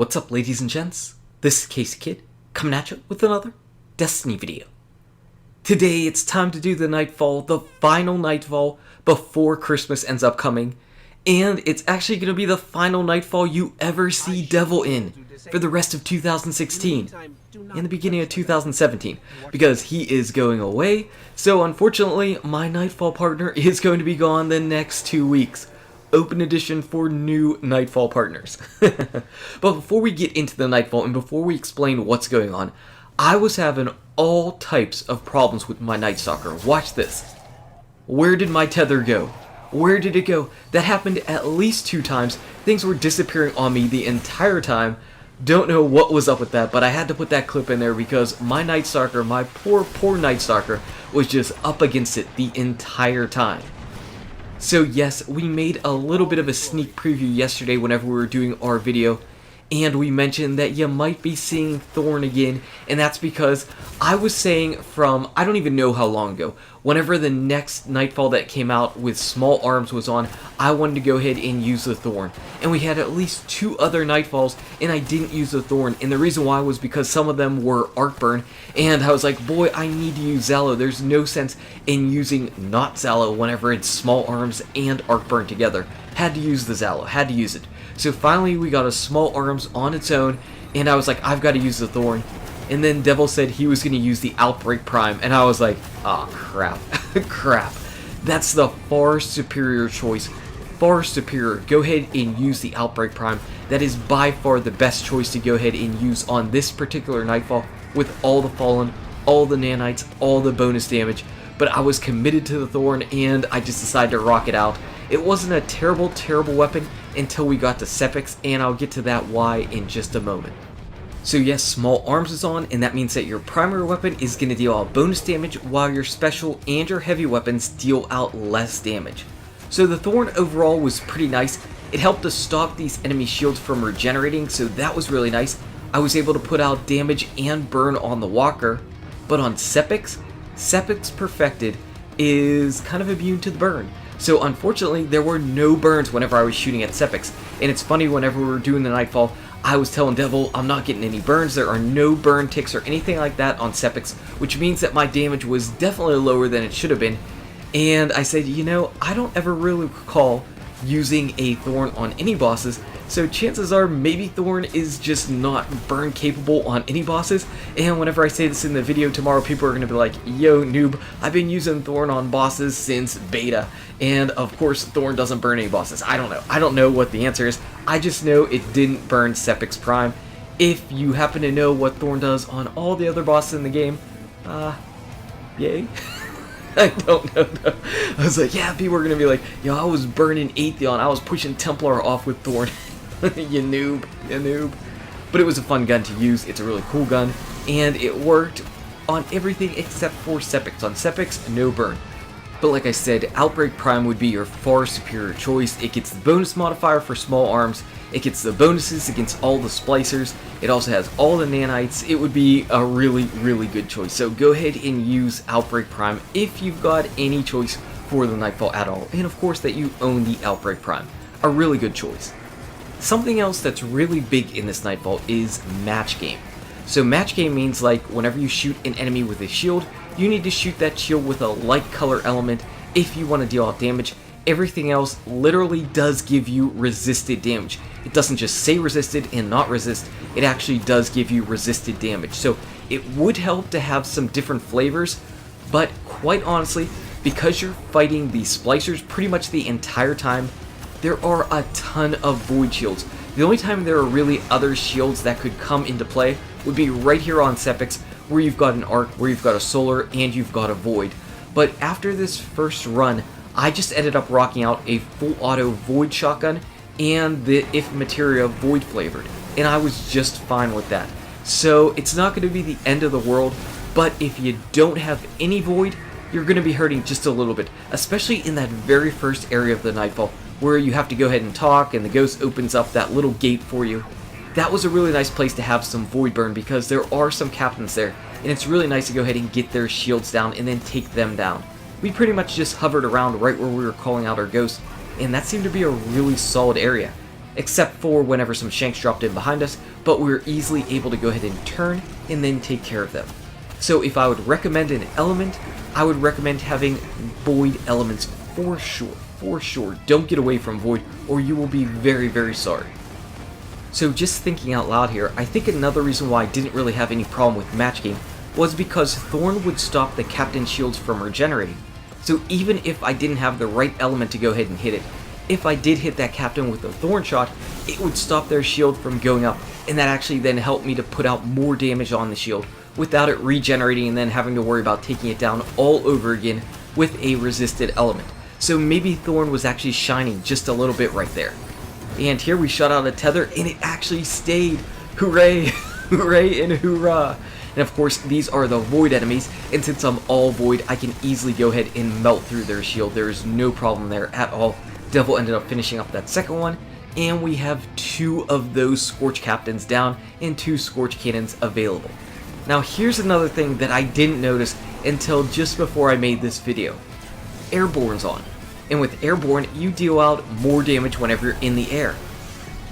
What's up, ladies and gents? This is KSigKid, coming at you with another Destiny video. Today it's time to do the Nightfall, the final Nightfall before Christmas ends up coming, and it's actually going to be the final Nightfall you ever see Devil in for the rest of 2016 and the beginning of 2017, because he is going away. So unfortunately, my Nightfall partner is going to be gone the next 2 weeks. Open edition for new Nightfall partners. But before we get into the Nightfall and before we explain what's going on, I was having all types of problems with my Night Stalker. Watch this. Where did my tether go? Where did it go? That happened at least 2 times. Things were disappearing on me the entire time. Don't know what was up with that, but I had to put that clip in there because my Night Stalker, my poor Night Stalker, was just up against it the entire time. So yes, we made a little bit of a sneak preview yesterday whenever we were doing our video, and we mentioned that you might be seeing Thorn again, and that's because I was saying from, I don't even know how long ago, whenever the next Nightfall that came out with small arms was on, I wanted to go ahead and use the Thorn. And we had at least 2 other Nightfalls, and I didn't use the Thorn, and the reason why was because some of them were arc burn, and I was like, boy, I need to use Zalo. There's no sense in using not Zalo whenever it's small arms and arc burn together. Had to use the Zalo, had to use it. So finally we got a small arms on its own, and I was like, I've got to use the Thorn. And then Devil said he was going to use the Outbreak Prime, and I was like, oh crap, crap. That's the far superior choice, far superior. Go ahead and use the Outbreak Prime. That is by far the best choice to go ahead and use on this particular Nightfall with all the Fallen, all the nanites, all the bonus damage. But I was committed to the Thorn, and I just decided to rock it out. It wasn't a terrible weapon until we got to Sepiks, and I'll get to that why in just a moment. So yes, small arms is on, and that means that your primary weapon is going to deal out bonus damage, while your special and your heavy weapons deal out less damage. So the Thorn overall was pretty nice. It helped to stop these enemy shields from regenerating, so that was really nice. I was able to put out damage and burn on the Walker, but on Sepiks Perfected is kind of immune to the burn. So unfortunately, there were no burns whenever I was shooting at Sepiks. And it's funny, whenever we were doing the Nightfall, I was telling Devil, I'm not getting any burns, there are no burn ticks or anything like that on Sepiks, which means that my damage was definitely lower than it should have been. And I said, you know, I don't ever really recall using a Thorn on any bosses, so chances are maybe Thorn is just not burn capable on any bosses. And whenever I say this in the video tomorrow, people are going to be like, yo noob, I've been using Thorn on bosses since beta, and of course Thorn doesn't burn any bosses. I don't know what the answer is. I just know it didn't burn Sepiks Prime. If you happen to know what Thorn does on all the other bosses in the game, yay. I don't know though. I was like, yeah, people are going to be like, yo, I was burning Atheon, I was pushing Templar off with Thorn. You noob. But it was a fun gun to use, it's a really cool gun, and it worked on everything except for Sepiks. On Sepiks, no burn. But like I said, Outbreak Prime would be your far superior choice. It gets the bonus modifier for small arms, it gets the bonuses against all the Splicers, it also has all the nanites. It would be a really good choice. So go ahead and use Outbreak Prime if you've got any choice for the Nightfall at all, and of course that you own the Outbreak Prime. A really good choice. Something else that's really big in this Nightfall is match game. So match game means, like, whenever you shoot an enemy with a shield, you need to shoot that shield with a light color element if you want to deal out damage. Everything else literally does give you resisted damage. It doesn't just say resisted and not resist, it actually does give you resisted damage. So it would help to have some different flavors, but quite honestly, because you're fighting the Splicers pretty much the entire time, there are a ton of void shields. The only time there are really other shields that could come into play would be right here on Sepiks, where you've got an arc, where you've got a solar, and you've got a void. But after this first run, I just ended up rocking out a full auto void shotgun and the if materia void flavored, and I was just fine with that. So it's not going to be the end of the world, but if you don't have any void, you're going to be hurting just a little bit, especially in that very first area of the Nightfall, where you have to go ahead and talk and the ghost opens up that little gate for you. That was a really nice place to have some void burn, because there are some captains there, and it's really nice to go ahead and get their shields down and then take them down. We pretty much just hovered around right where we were calling out our ghosts, and that seemed to be a really solid area. except for whenever some shanks dropped in behind us, but we were easily able to go ahead and turn and then take care of them. So if I would recommend an element, I would recommend having void elements for sure. For sure, don't get away from void or you will be very, very sorry. So just thinking out loud here, I think another reason why I didn't really have any problem with match game was because Thorn would stop the captain shields from regenerating. So even if I didn't have the right element to go ahead and hit it, if I did hit that captain with a Thorn shot, it would stop their shield from going up, and that actually then helped me to put out more damage on the shield without it regenerating and then having to worry about taking it down all over again with a resisted element. So maybe Thorn was actually shining just a little bit right there. And here we shot out a tether and it actually stayed. Hooray! Hooray and hoorah! And of course these are the void enemies, and since I'm all void I can easily go ahead and melt through their shield. There is no problem there at all. Devil ended up finishing up that second one, and we have 2 of those Scorch Captains down and 2 Scorch Cannons available. Now here's another thing that I didn't notice until just before I made this video. Airborne's on, and with Airborne you deal out more damage whenever you're in the air.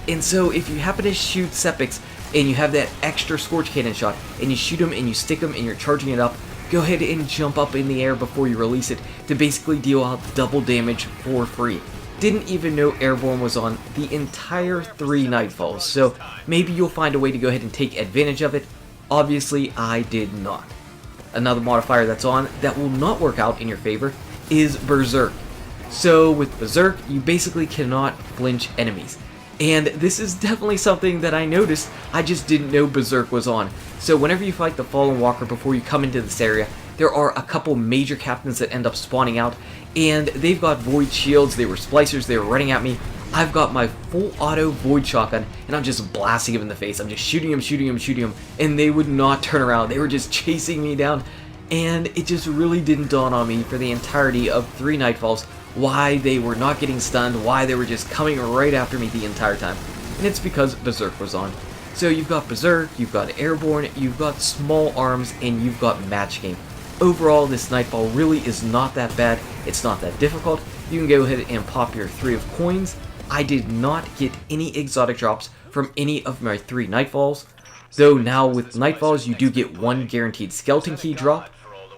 And so if you happen to shoot Sepiks and you have that extra Scorch Cannon shot and you shoot him and you stick him and you're charging it up, go ahead and jump up in the air before you release it to basically deal out double damage for free. Didn't even know Airborne was on the entire 3 Nightfalls, so maybe you'll find a way to go ahead and take advantage of it. Obviously I did not. Another modifier that's on that will not work out in your favor is Berserk. So with Berserk, you basically cannot flinch enemies. And this is definitely something that I noticed, I just didn't know Berserk was on. So whenever you fight the Fallen Walker before you come into this area, there are a couple major captains that end up spawning out, and they've got void shields, they were splicers, they were running at me. I've got my full auto void shotgun, and I'm just blasting them in the face. I'm just shooting them, and they would not turn around. They were just chasing me down, and it just really didn't dawn on me for the entirety of 3 Nightfalls why they were not getting stunned, why they were just coming right after me the entire time. And it's because Berserk was on. So you've got Berserk, you've got Airborne, you've got Small Arms, and you've got Match Game. Overall, this Nightfall really is not that bad, it's not that difficult. You can go ahead and pop your 3 of coins. I did not get any exotic drops from any of my 3 Nightfalls, though now with Nightfalls you do get 1 guaranteed skeleton key drop.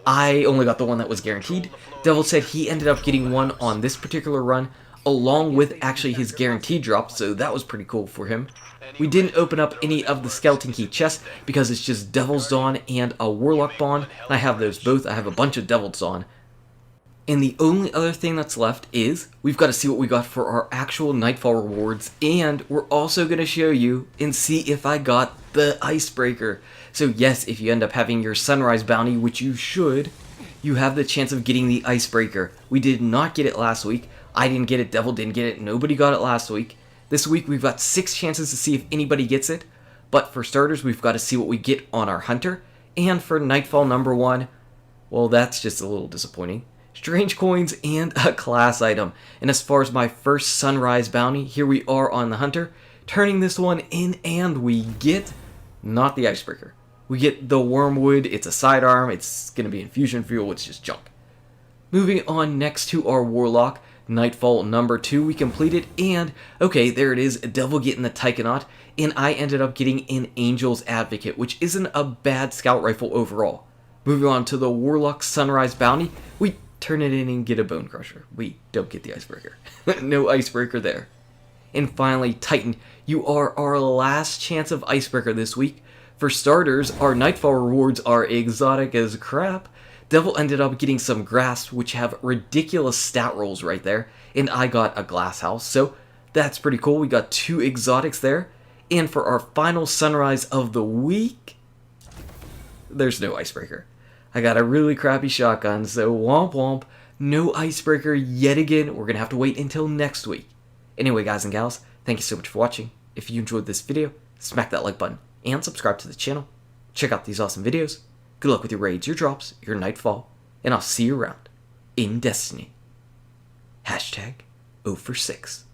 I only got the one that was guaranteed. Devil said he ended up getting 1 on this particular run, along with actually his guaranteed drop, so that was pretty cool for him. We didn't open up any of the skeleton key chests because it's just Devil's Dawn and a Warlock Bond, and I have those both. I have a bunch of Devil's Dawn. And the only other thing that's left is we've got to see what we got for our actual Nightfall rewards, and we're also going to show you and see if I got the Icebreaker. So yes, if you end up having your Sunrise bounty, which you should, you have the chance of getting the Icebreaker. We did not get it last week. I didn't get it, Devil didn't get it, nobody got it last week. This week we've got 6 chances to see if anybody gets it, but for starters we've got to see what we get on our Hunter, and for Nightfall number 1, well that's just a little disappointing. Strange coins and a class item. And as far as my first Sunrise bounty, here we are on the Hunter, turning this one in, and we get not the Icebreaker. We get the Wormwood, it's a sidearm, it's going to be infusion fuel, it's just junk. Moving on next to our Warlock, Nightfall number 2 we completed, and okay, there it is, Devil getting the Taikonaut, and I ended up getting an Angel's Advocate, which isn't a bad scout rifle overall. Moving on to the Warlock Sunrise bounty, we turn it in and get a Bone Crusher. We don't get the Icebreaker. No Icebreaker there. And finally, Titan, you are our last chance of Icebreaker this week. For starters, our Nightfall rewards are exotic as crap. Devil ended up getting some grass, which have ridiculous stat rolls right there, and I got a glass house, so that's pretty cool. We got 2 exotics there. And for our final Sunrise of the week, there's no Icebreaker. I got a really crappy shotgun, so womp womp, no Icebreaker yet again. We're going to have to wait until next week. Anyway, guys and gals, thank you so much for watching. If you enjoyed this video, smack that like button and subscribe to the channel. Check out these awesome videos. Good luck with your raids, your drops, your Nightfall, and I'll see you around in Destiny. #0 for 6.